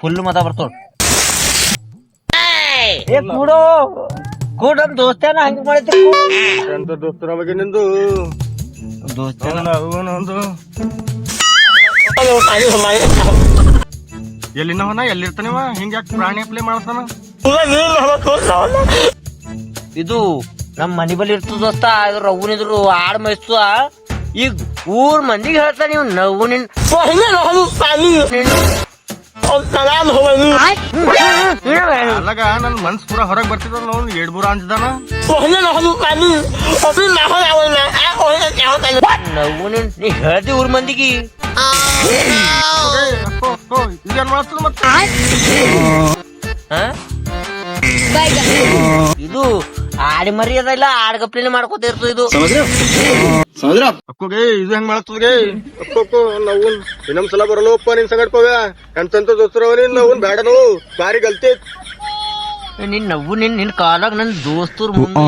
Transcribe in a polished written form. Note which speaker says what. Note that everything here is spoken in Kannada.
Speaker 1: ಫುಲ್ ಮತ ಬರ್ತವ ಕೂಡೋ ಕೂಡ ದೋಸ್ತಾನ ಹಂಗ ಮಾಡಿದ್ರಿ
Speaker 2: ಎಂತ ದೋಸ್ತರ ಬಗ್ಗೆ ನಿಂದು
Speaker 1: ದೋಸ್ತಾನ
Speaker 2: ಅವನೊಂದು ಎಲ್ಲಿನವನ ಎಲ್ಲಿರ್ತಾನಿವ ಹಿಂಗ ಯಾಕೆ ಪ್ರಾಣಿ ಪ್ಲೇ ಮಾಡ್ತಾನ
Speaker 1: ಇದು ನಮ್ ಮನಿ ಬಳಿ ಇರ್ತದ ದೋಸ್ತ ರಘುನಿದ್ರು ಆಡ್ ಮೈಸ್ತದ ಈಗ ಊರ್ ಮಂದಿಗೆ ಹೇಳ್ತಾ ನೀವು ನವ್ನಿನ್
Speaker 2: ಅಲ್ಲಗ ನನ್ ಮನ್ಸ್ ಪೂರ ಹೊರಗ್ ಬರ್ತಿದ ನೋಡ್ ಎಡ್ಬೂರ ಅಂಜದಾನ
Speaker 1: ನವ್ನಿನ್ ನೀ ಹೇಳ್ತಿ ಊರ್ ಮಂದಿಗೆ
Speaker 2: ಈಗೇನ್ ಮಾಡ್ತದ ಮತ್ತ
Speaker 1: ಇದು ಆಡಿ ಮರಿ ಅದಲ್ಲ ಆಡ್ಗಪ್ಲಿನ ಮಾಡ್ಕೋತ ಇರ್ತದ ಇದು
Speaker 2: ಅಕ್ಕೋಗೆ ಇದು ಹೆಂಗ್ ಮಾಡ್ತದ್ಗೆ ಅಕ್ಕೋ ನಾವು ಇನ್ನೊಂದ್ಸಲ ಬರಲ್ಲಪ್ಪ ನಿನ್ ಸಂಗಡ್ಕೋಗ ಎಂತಂತ ದೋಸ್ತರವ ನೀನ್ ನಾವು ಬೇಡನು ಬಾರಿ ಗಲ್ತಿ
Speaker 1: ನಿನ್ ನವ್ವು ನಿನ್ ಕಾಲಾಗ ನನ್ ದೋಸ್ತರು ಮುಂದೆ